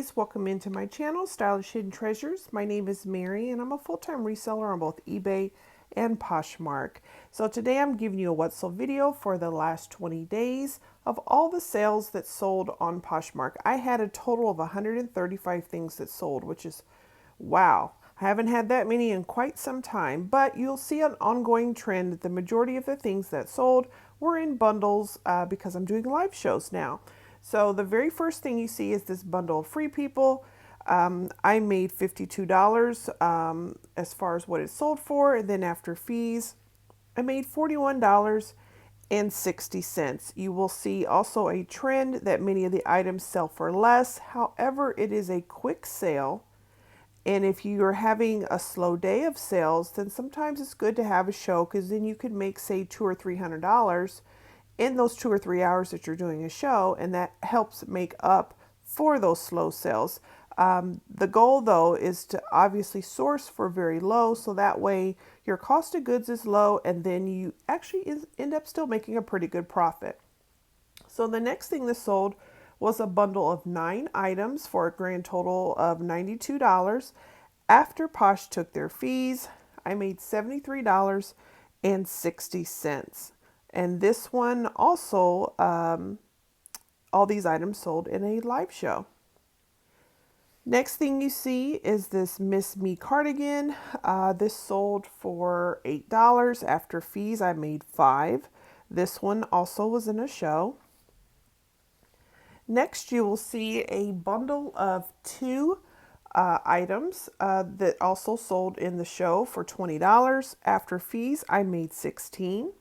ladies, welcome into my channel, Stylish Hidden Treasures. My name is Mary and I'm a full-time reseller on both eBay and Poshmark. So today I'm giving you a what sold video for the last 20 days of all the sales that sold on Poshmark. I had a total of 135 things that sold, which is wow. I haven't had that many in quite some time, but you'll see an ongoing trend that the majority of the things that sold were in bundles because I'm doing live shows now. So the very first thing you see is this bundle of Free People. I made $52 as far as what it sold for, and then after fees, I made $41.60. You will see also a trend that many of the items sell for less. However, it is a quick sale. And if you're having a slow day of sales, then sometimes it's good to have a show because then you could make, say, $200 or $300 in those 2 or 3 hours that you're doing a show, and that helps make up for those slow sales. The goal, though, is to obviously source for very low, so that way your cost of goods is low, and then you actually end up still making a pretty good profit. So the next thing that sold was a bundle of 9 items for a grand total of $92. After Posh took their fees, I made $73.60. And this one also, all these items sold in a live show. Next thing you see is this Miss Me cardigan. This sold for $8. After fees, I made $5. This one also was in a show. Next, you will see a bundle of 2 items that also sold in the show for $20. After fees, I made $16.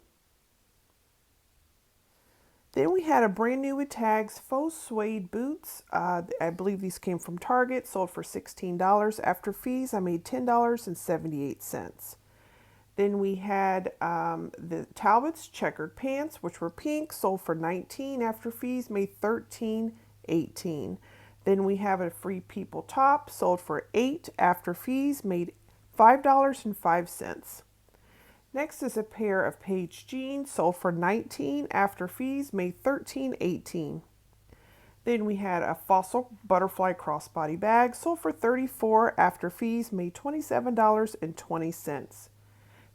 Then we had a brand new with tags faux suede boots. I believe these came from Target, sold for $16. After fees, I made $10.78. Then we had the Talbot's checkered pants, which were pink, sold for $19. After fees, made $13.18. Then we have a Free People top, sold for $8. After fees, made $5.05. Next is a pair of Paige jeans, sold for $19. After fees, made $13.18. Then we had a Fossil butterfly crossbody bag, sold for $34. After fees, made $27.20.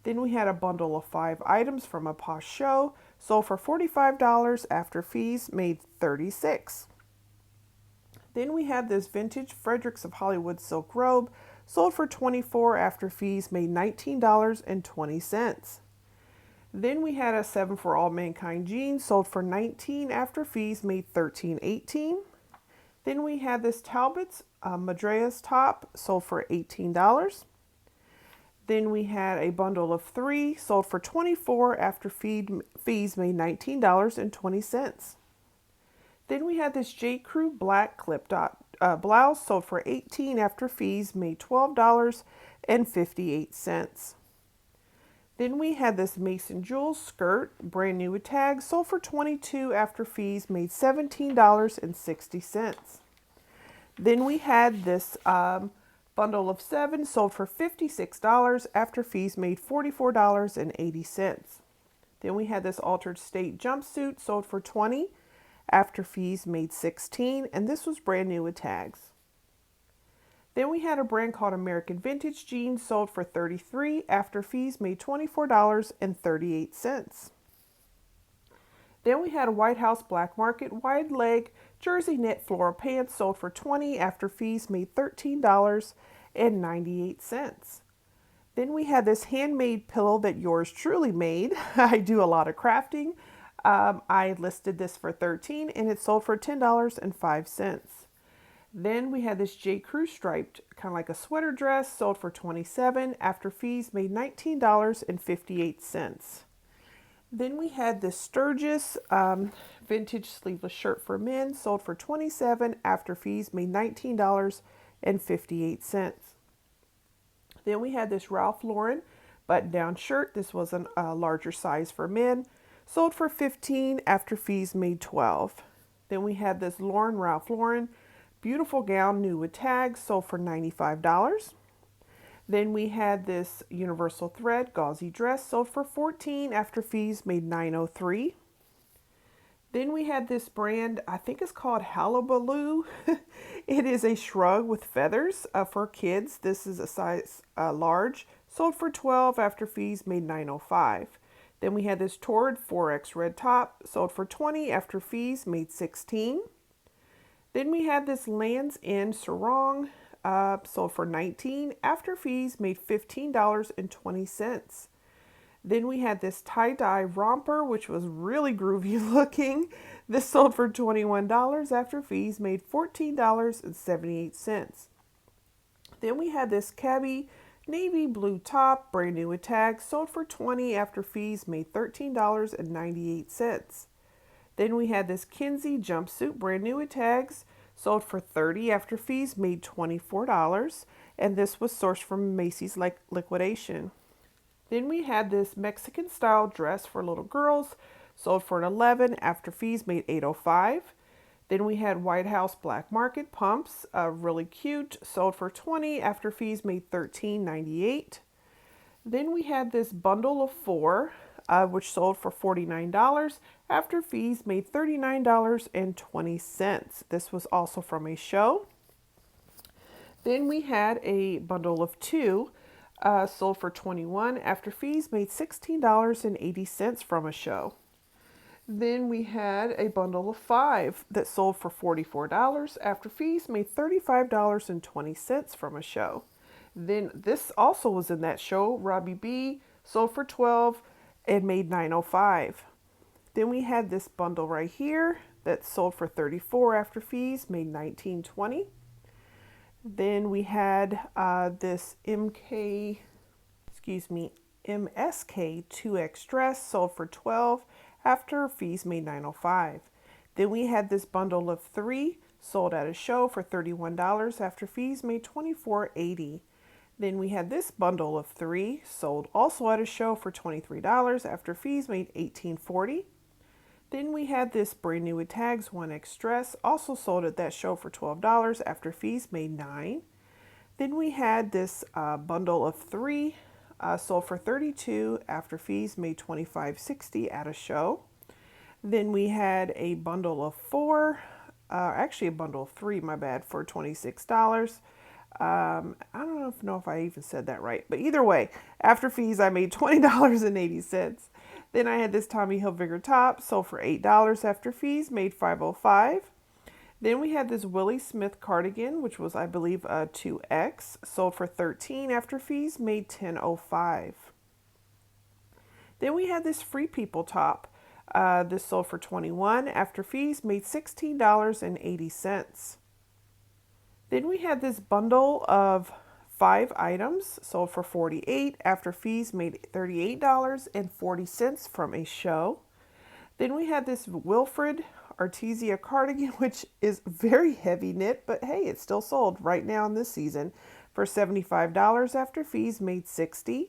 Then we had a bundle of 5 items from a Posh show, sold for $45. After fees, made $36. Then we had this vintage Fredericks of Hollywood silk robe, sold for $24. After fees, made $19.20. Then we had a 7 for All Mankind jeans, sold for $19. After fees, made $13.18. Then we had this Talbot's Madrea's top, sold for $18. Then we had a bundle of 3, sold for $24. After fees, made $19.20. Then we had this J. Crew black clip dot blouse, sold for $18. After fees, made $12.58. Then we had this Mason Jewels skirt, brand new with tags, sold for $22. After fees, made $17.60. Then we had this bundle of 7, sold for $56. After fees, made $44.80. Then we had this Altered State jumpsuit, sold for $20. After fees, made $16, and this was brand new with tags. Then we had a brand called American Vintage Jeans, sold for $33. After fees, made $24.38. Then we had a White House Black Market wide leg jersey knit floral pants, sold for $20. After fees, made $13.98. Then we had this handmade pillow that yours truly made. I do a lot of crafting. I listed this for $13 and it sold for $10.05. Then we had this J. Crew striped, kind of like a sweater dress, sold for $27. After fees, made $19.58. Then we had this Sturgis vintage sleeveless shirt for men, sold for $27. After fees, made $19.58. Then we had this Ralph Lauren button-down shirt. This was a larger size for men, sold for $15. After fees, made $12. Then we had this Ralph Lauren beautiful gown, new with tags, sold for $95. Then we had this Universal Thread gauzy dress, sold for $14. After fees, made $9.03. Then we had this brand, I think it's called Hullabaloo. It is a shrug with feathers for kids. This is a size large, sold for 12 after fees, made $9.05. Then we had this Torrid 4X red top, sold for 20 after fees, made 16. Then we had this Land's End sarong, sold for 19 after fees, made $15.20. Then we had this tie-dye romper, which was really groovy looking. This sold for $21 after fees, made $14.78. Then we had this cabbie navy blue top, brand new with tags, sold for $20 after fees, made $13.98. Then we had this Kinsey jumpsuit, brand new with tags, sold for $30 after fees, made $24. And this was sourced from Macy's liquidation. Then we had this Mexican style dress for little girls, sold for $11 after fees, made $8.05. Then we had White House Black Market pumps, really cute, sold for $20 after fees, made $13.98. Then we had this bundle of 4, which sold for $49 after fees, made $39.20. This was also from a show. Then we had a bundle of 2, sold for $21 after fees, made $16.80 from a show. Then we had a bundle of 5 that sold for $44 after fees, made $35.20 from a show. Then this also was in that show, Robbie B, sold for $12 and made $9.05. Then we had this bundle right here that sold for $34 after fees, made $19.20. Then we had this MSK 2X dress, sold for $12 after fees, made $9.05. Then we had this bundle of 3 sold at a show for $31 after fees, made $24.80. Then we had this bundle of 3 sold also at a show for $23 after fees, made $18.40. Then we had this brand new with tags 1X dress, also sold at that show for $12 after fees, made $9. Then we had this bundle of 3 sold for $32 after fees, made $25.60 at a show. Then we had a bundle of 4, actually a bundle of 3, my bad, for $26. I don't know if I even said that right, but either way, after fees, I made $20.80. Then I had this Tommy Hilfiger top, sold for $8 after fees, made $5.05. Then we had this Willie Smith cardigan, which was, I believe, a 2X, sold for $13 after fees, made $10.05. Then we had this Free People top. This sold for $21 after fees, made $16.80. Then we had this bundle of 5 items, sold for $48 after fees, made $38.40 from a show. Then we had this Wilfred Artesia cardigan, which is very heavy knit, but hey, it's still sold right now in this season for $75 after fees, made $60.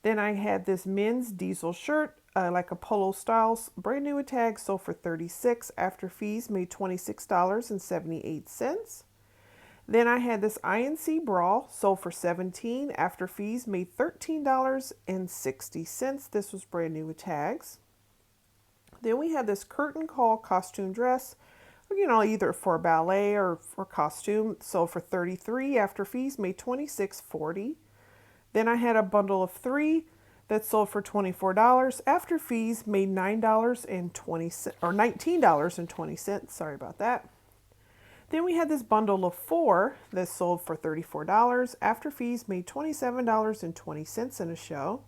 Then I had this men's diesel shirt, like a polo style, brand new with tags, sold for $36 after fees, made $26.78. Then I had this INC bra, sold for $17 after fees, made $13.60. This was brand new with tags. Then we had this curtain call costume dress, either for ballet or for costume, sold for $33 after fees, made $26.40. Then I had a bundle of 3 that sold for $24 after fees, made $9.20 or $19.20. Sorry about that. Then we had this bundle of 4 that sold for $34 after fees, made $27.20 in a show.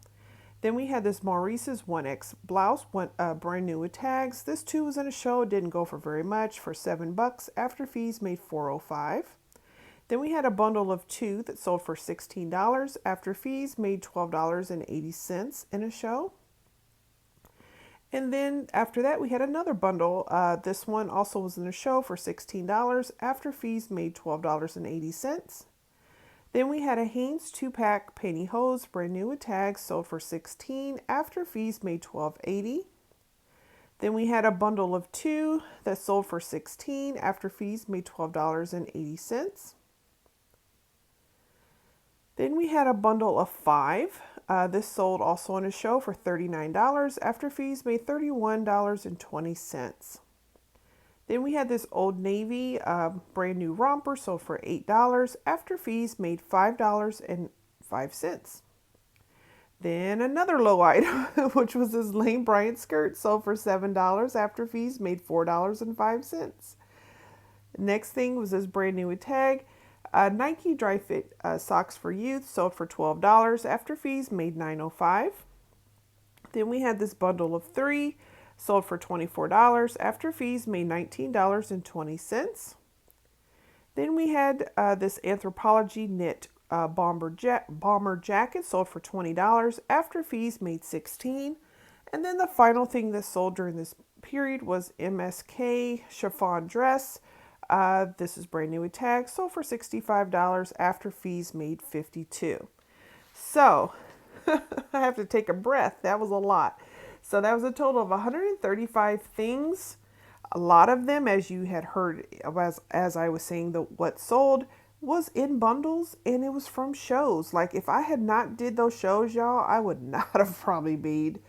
Then we had this Maurice's 1X blouse, brand new with tags. This too was in a show, didn't go for very much, for $7 after fees, made $4.05. Then we had a bundle of 2 that sold for $16 after fees, made $12.80 in a show. And then after that, we had another bundle. This one also was in a show for $16 after fees, made $12.80. Then we had a Hanes 2-pack pantyhose, brand new with tags, sold for $16 after fees, made $12.80. Then we had a bundle of 2 that sold for $16 after fees, made $12.80. Then we had a bundle of 5. This sold also on a show for $39 after fees, made $31.20. Then we had this Old Navy brand new romper sold for $8. After fees made $5.05. Then another low item, which was this Lane Bryant skirt, sold for $7. After fees made $4.05. Next thing was this brand new with tag. Nike Dry Fit socks for youth sold for $12. After fees made $9.05. Then we had this bundle of 3 sold for $24. After fees made $19.20. Then we had this Anthropologie knit bomber jacket sold for $20. After fees made $16. And then the final thing that sold during this period was MSK chiffon dress. This is brand new with tag, sold for $65. After fees made $52. So I have to take a breath. That was a lot. So that was a total of 135 things. A lot of them, as you had heard, as I was saying, what sold was in bundles, and it was from shows. Like if I had not did those shows, y'all, I would not have probably made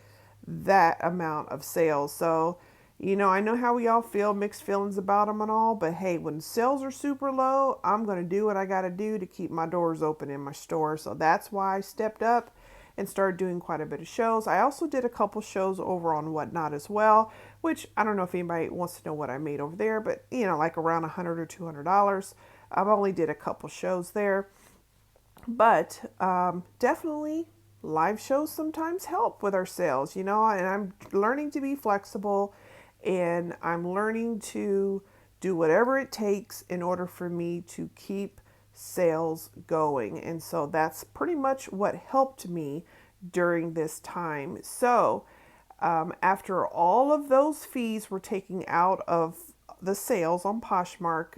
that amount of sales. So, I know how we all feel, mixed feelings about them and all, but hey, when sales are super low, I'm going to do what I got to do to keep my doors open in my store. So that's why I stepped up and started doing quite a bit of shows. I also did a couple shows over on Whatnot as well, which I don't know if anybody wants to know what I made over there, but like around $100 or $200. I've only did a couple shows there, but definitely live shows sometimes help with our sales, and I'm learning to be flexible, and I'm learning to do whatever it takes in order for me to keep sales going. And so that's pretty much what helped me during this time. So after all of those fees were taken out of the sales on Poshmark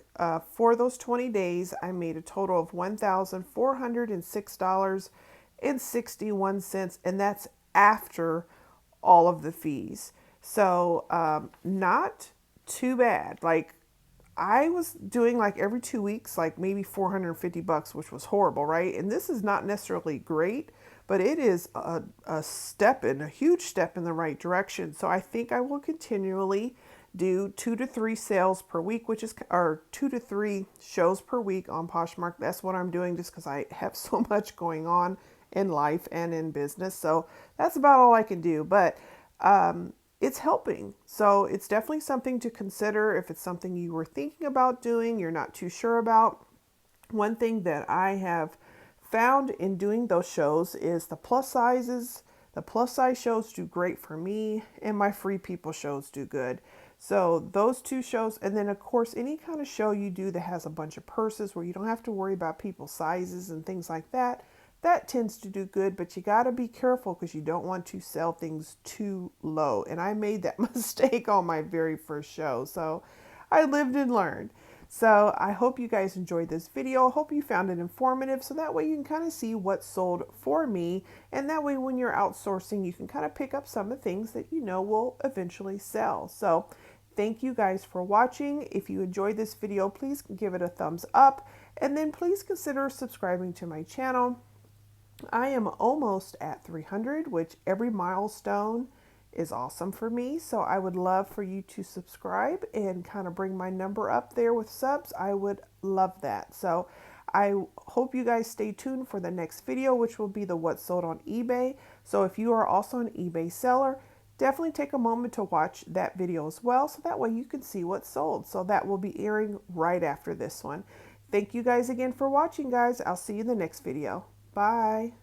for those 20 days, I made a total of $1,406.61, and that's after all of the fees. So not too bad. Like I was doing like every 2 weeks, like maybe $450, which was horrible, right? And this is not necessarily great, but it is a huge step in the right direction. So I think I will continually do 2 to 3 sales per week, or 2 to 3 shows per week on Poshmark. That's what I'm doing just because I have so much going on in life and in business. So that's about all I can do. But it's helping. So it's definitely something to consider if it's something you were thinking about doing, you're not too sure about. One thing that I have found in doing those shows is the plus sizes. The plus size shows do great for me, and my free people shows do good. So those 2 shows, and then of course any kind of show you do that has a bunch of purses where you don't have to worry about people's sizes and things like that, that tends to do good, but you got to be careful because you don't want to sell things too low. And I made that mistake on my very first show. So I lived and learned. So I hope you guys enjoyed this video. I hope you found it informative, so that way you can kind of see what sold for me. And that way when you're outsourcing, you can kind of pick up some of the things that will eventually sell. So thank you guys for watching. If you enjoyed this video, please give it a thumbs up. And then please consider subscribing to my channel. I am almost at 300, which every milestone is awesome for me. So I would love for you to subscribe and kind of bring my number up there with subs. I would love that. So I hope you guys stay tuned for the next video, which will be the what sold on eBay. So if you are also an eBay seller, definitely take a moment to watch that video as well. So that way you can see what's sold. So that will be airing right after this one. Thank you guys again for watching, guys. I'll see you in the next video. Bye.